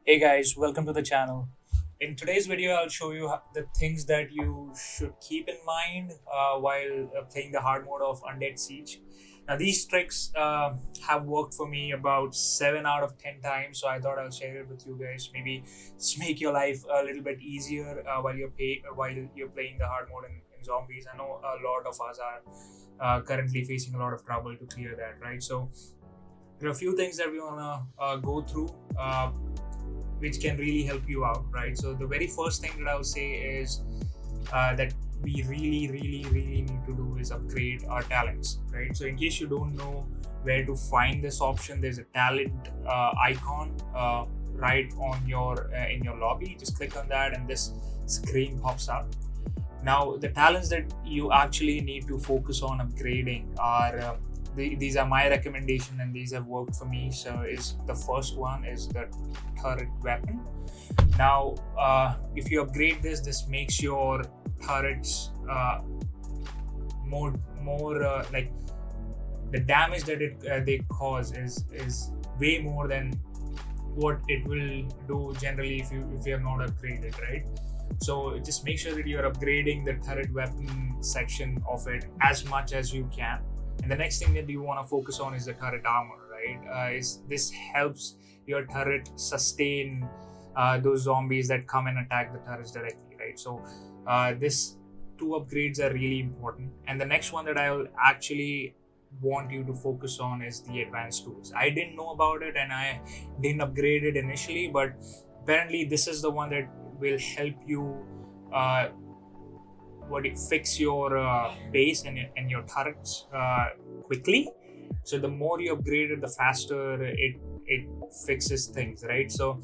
Hey guys, welcome to the channel. In today's video, I'll show you the things that you should keep in mind while playing the hard mode of Undead Siege. Now, these tricks have worked for me about 7 out of 10 times, so I thought I'll share it with you guys. Maybe just make your life a little bit easier while you're playing the hard mode in zombies. I know a lot of us are currently facing a lot of trouble to clear that, right? So, there are a few things that we want to go through. Which can really help you out, right? So the very first thing that I'll say is that we really need to do is upgrade our talents, right? So in case you don't know where to find this option, there's a talent icon right on your in your lobby. Just click on that and this screen pops up. Now the talents that you actually need to focus on upgrading are these are my recommendation and these have worked for me. So is the first one is the turret weapon. Now if you upgrade this makes your turrets more like the damage that they cause is way more than what it will do generally if you have not upgraded, right? So just make sure that you're upgrading the turret weapon section of it as much as you can. And the next thing that you want to focus on is the turret armor, right? This helps your turret sustain those zombies that come and attack the turrets directly, right? So this two upgrades are really important. And the next one that I will actually want you to focus on is the advanced tools. I didn't know about it and I didn't upgrade it initially, but apparently this is the one that will help you fix your base and your turrets quickly. So the more you upgrade it, the faster it fixes things, right? So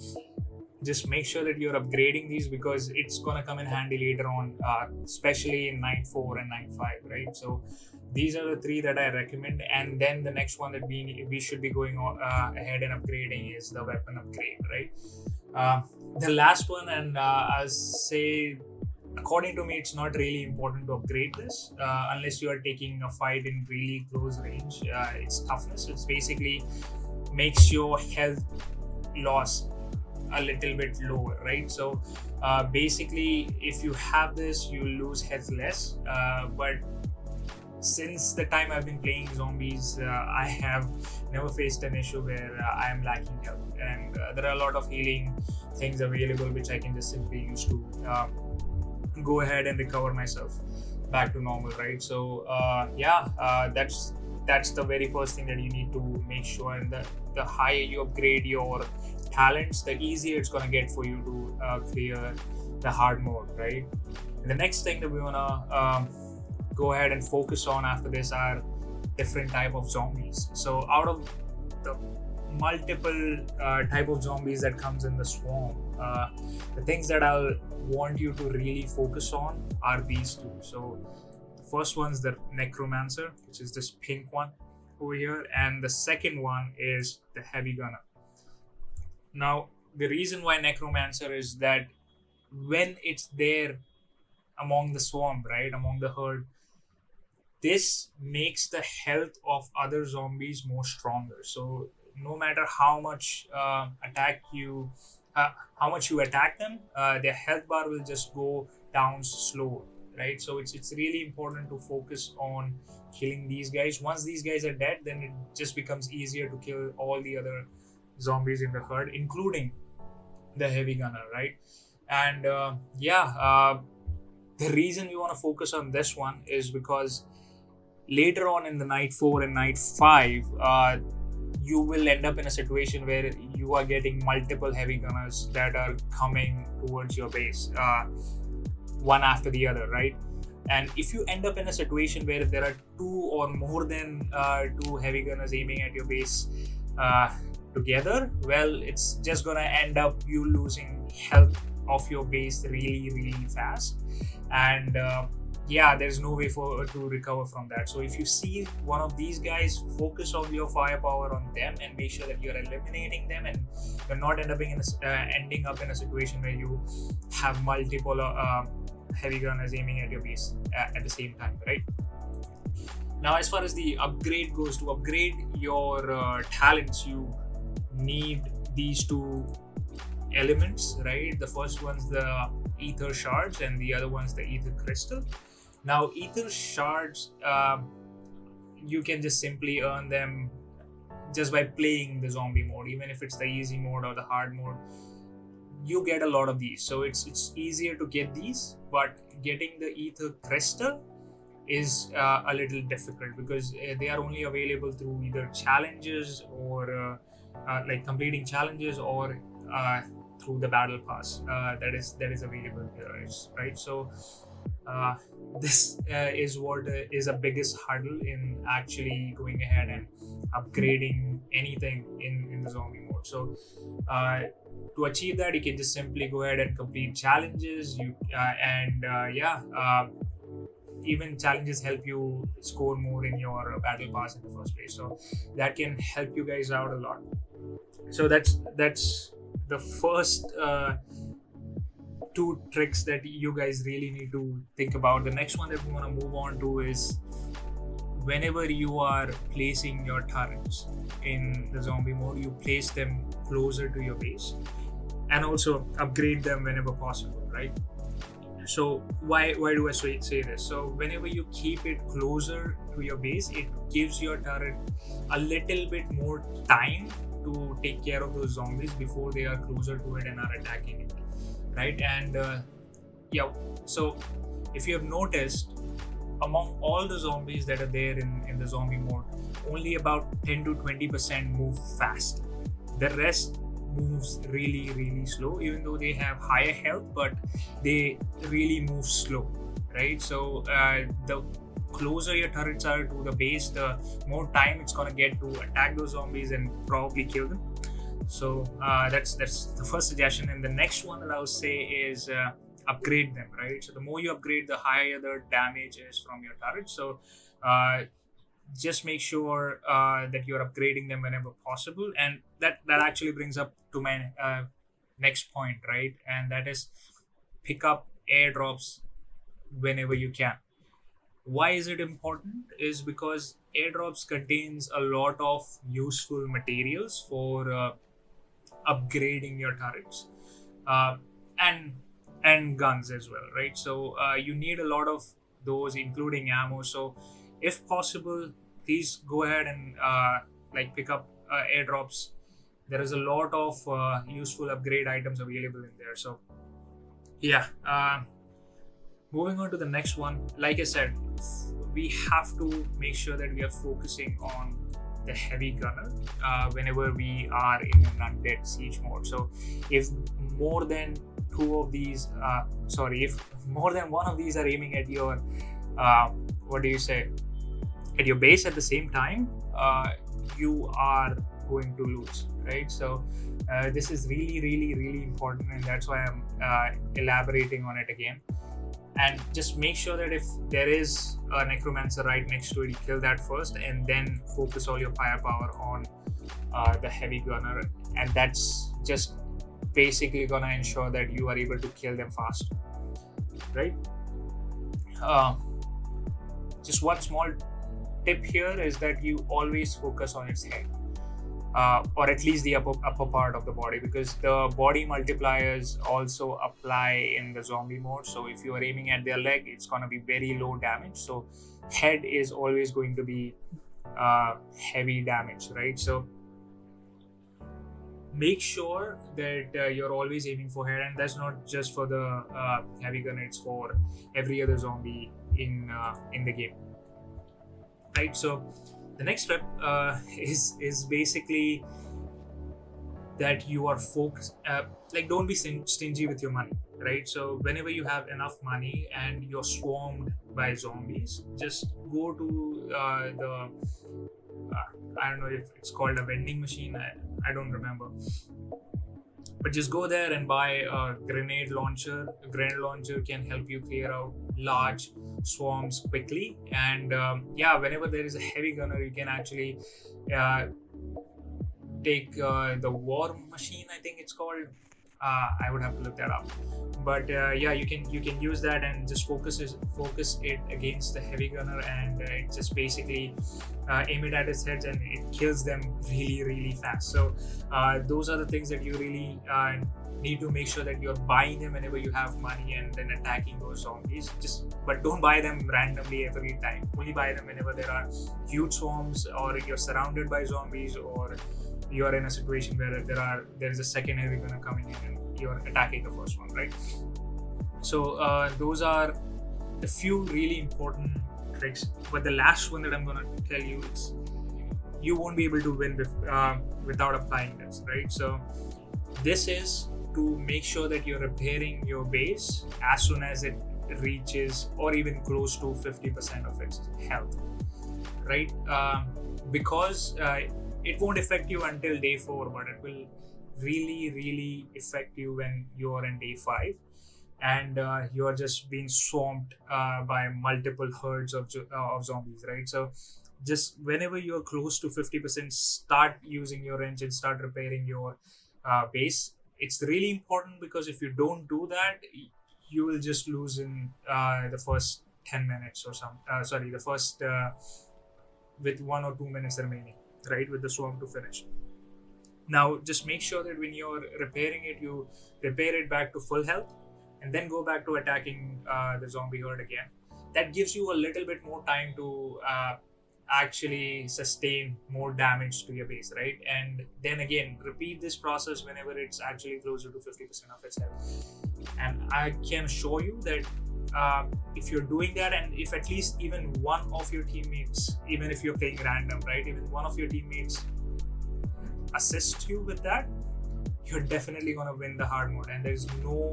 just make sure that you're upgrading these because it's gonna come in handy later on, especially in night 4 and night 5, right? So these are the three that I recommend. And then the next one that we should be going on ahead and upgrading is the weapon upgrade, right? The last one, and I'll say according to me it's not really important to upgrade this unless you are taking a fight in really close range. It's toughness. It's basically makes your health loss a little bit lower, right? So basically if you have this you lose health less, but since the time I've been playing zombies, I have never faced an issue where I am lacking health, and there are a lot of healing things available which I can just simply use to go ahead and recover myself back to normal, right? So that's the very first thing that you need to make sure. And the higher you upgrade your talents, the easier it's going to get for you to clear the hard mode, right? And the next thing that we want to go ahead and focus on after this are different type of zombies. So out of the multiple type of zombies that comes in the swarm, the things that I'll want you to really focus on are these two. So the first one's the necromancer, which is this pink one over here, and the second one is the heavy gunner. Now the reason why necromancer is that when it's there among the swarm, right, among the herd, this makes the health of other zombies more stronger. So no matter how much how much you attack them, their health bar will just go down slow, right? So it's really important to focus on killing these guys. Once these guys are dead, then it just becomes easier to kill all the other zombies in the herd, including the heavy gunner, right? And the reason we want to focus on this one is because later on in the night 4 and night 5, you will end up in a situation where you are getting multiple heavy gunners that are coming towards your base, one after the other, right? And if you end up in a situation where there are two or more than two heavy gunners aiming at your base together, well, it's just gonna end up you losing health of your base really fast. And there's no way to recover from that. So if you see one of these guys, focus on your firepower on them and make sure that you're eliminating them, and you're not ending up in a situation where you have multiple heavy gunners aiming at your base at the same time, right? Now, as far as the upgrade goes, to upgrade your talents, you need these two elements, right? The first one's the ether shards and the other one's the ether crystal. Now ether shards, you can just simply earn them just by playing the zombie mode, even if it's the easy mode or the hard mode. You get a lot of these, so it's easier to get these, but getting the ether crystal is a little difficult because they are only available through either challenges or like completing challenges, or through the battle pass that is available here, right? So uh, this is what is a biggest hurdle in actually going ahead and upgrading anything in the zombie mode. So to achieve that, you can just simply go ahead and complete challenges. Even challenges help you score more in your battle pass in the first place, so that can help you guys out a lot. So that's the first two tricks that you guys really need to think about. The next one that we want to move on to is whenever you are placing your turrets in the zombie mode, you place them closer to your base and also upgrade them whenever possible, right? So why do I say this? So whenever you keep it closer to your base, it gives your turret a little bit more time to take care of those zombies before they are closer to it and are attacking it, right? And so if you have noticed, among all the zombies that are there in the zombie mode, only about 10 to 20% move fast. The rest moves really slow, even though they have higher health, but they really move slow, right? So the closer your turrets are to the base, the more time it's gonna get to attack those zombies and probably kill them. So that's the first suggestion. And the next one that I would say is upgrade them, right? So the more you upgrade, the higher the damage is from your turret. So just make sure that you're upgrading them whenever possible. And that actually brings up to my next point, right? And that is pick up airdrops whenever you can. Why is it important? Is because airdrops contains a lot of useful materials for upgrading your turrets, uh, and guns as well, right? So you need a lot of those, including ammo. So if possible, please go ahead and pick up airdrops. There is a lot of useful upgrade items available in there. So yeah, moving on to the next one. Like I said, we have to make sure that we are focusing on the heavy gunner whenever we are in an undead siege mode. So if more than if more than one of these are aiming at your at your base at the same time, you are going to lose, right? So this is really important, and that's why I'm elaborating on it again. And just make sure that if there is a necromancer right next to it, you kill that first, and then focus all your firepower on the heavy gunner. And that's just basically gonna ensure that you are able to kill them fast, right? Just one small tip here is that you always focus on its head, or at least the upper part of the body, because the body multipliers also apply in the zombie mode. So if you are aiming at their leg, it's going to be very low damage. So head is always going to be heavy damage, right? So make sure that you're always aiming for head, and that's not just for the heavy gun, it's for every other zombie in the game, right? So the next step is basically that you are focused. Don't be stingy with your money, right? So whenever you have enough money and you're swarmed by zombies, just go to the I don't know if it's called a vending machine. I don't remember. But just go there and buy a grenade launcher. A grenade launcher can help you clear out large swarms quickly. And whenever there is a heavy gunner, you can actually take the war machine, I think it's called. I would have to look that up. But yeah, you can use that and just focus it against the heavy gunner, and it just basically aim it at its heads, and it kills them really fast. So those are the things that you really need to make sure that you're buying them whenever you have money, and then attacking those zombies. But don't buy them randomly every time. Only buy them whenever there are huge swarms, or you're surrounded by zombies, or you're in a situation where there is a second heavy gunner coming in and you're attacking the first one, right? So those are the few really important tricks. But the last one that I'm gonna tell you is you won't be able to win without applying this, right? So this is to make sure that you're repairing your base as soon as it reaches or even close to 50% of its health, right? Because it won't affect you until day 4, but it will really affect you when you're in day 5, and you're just being swamped by multiple herds of zombies, right? So just whenever you're close to 50%, start using your engine, start repairing your base. It's really important, because if you don't do that, you will just lose in the first 10 minutes or the first with 1 or 2 minutes remaining, right, with the swarm to finish. Now just make sure that when you're repairing it, you repair it back to full health, and then go back to attacking the zombie herd again. That gives you a little bit more time to actually sustain more damage to your base, right? And then again, repeat this process whenever it's actually closer to 50% of its health. And I can assure you that if you're doing that, and if at least even one of your teammates, even if you're playing random, right, even one of your teammates assists you with that, you're definitely going to win the hard mode. And there's no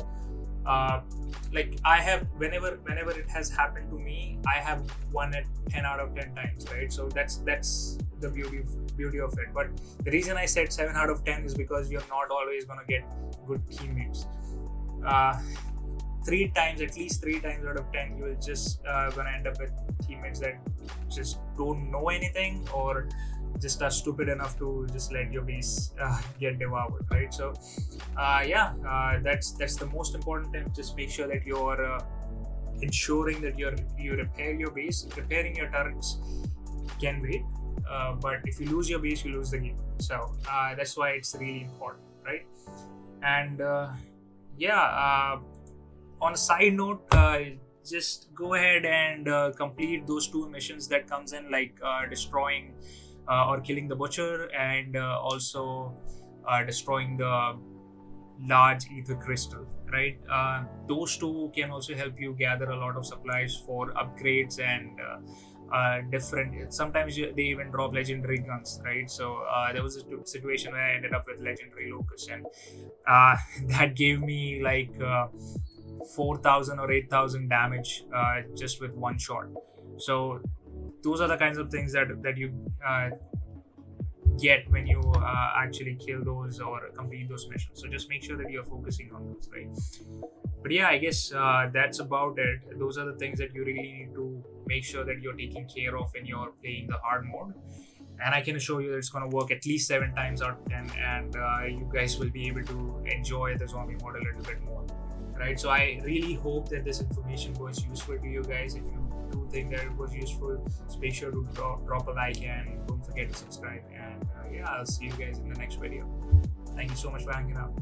like I have, whenever it has happened to me, I have won it 10 out of 10 times, right? So that's the beauty of it. But the reason I said 7 out of 10 is because you're not always going to get good teammates. 3 times, at least 3 times out of 10, you will just gonna end up with teammates that just don't know anything, or just are stupid enough to just let your base get devoured, right? So that's the most important thing. Just make sure that you're ensuring that you repair your base. Repairing your turrets can wait, but if you lose your base, you lose the game. So that's why it's really important, right? And on a side note, just go ahead and complete those 2 missions that comes in, like destroying or killing the butcher, and also destroying the large ether crystal, right? Those 2 can also help you gather a lot of supplies for upgrades and different. Sometimes they even drop legendary guns, right? So there was a situation where I ended up with legendary locust, and that gave me like 4,000 or 8,000 damage just with one shot. So those are the kinds of things that you get when you actually kill those or complete those missions. So just make sure that you're focusing on those, right? But yeah, I guess that's about it. Those are the things that you really need to make sure that you're taking care of when you're playing the hard mode. And I can assure you that it's going to work at least 7 times out of 10, and you guys will be able to enjoy the zombie mode a little bit more, right? So I really hope that this information was useful to you guys. If you do think that it was useful, just make sure to drop a like, and don't forget to subscribe. And I'll see you guys in the next video. Thank you so much for hanging out.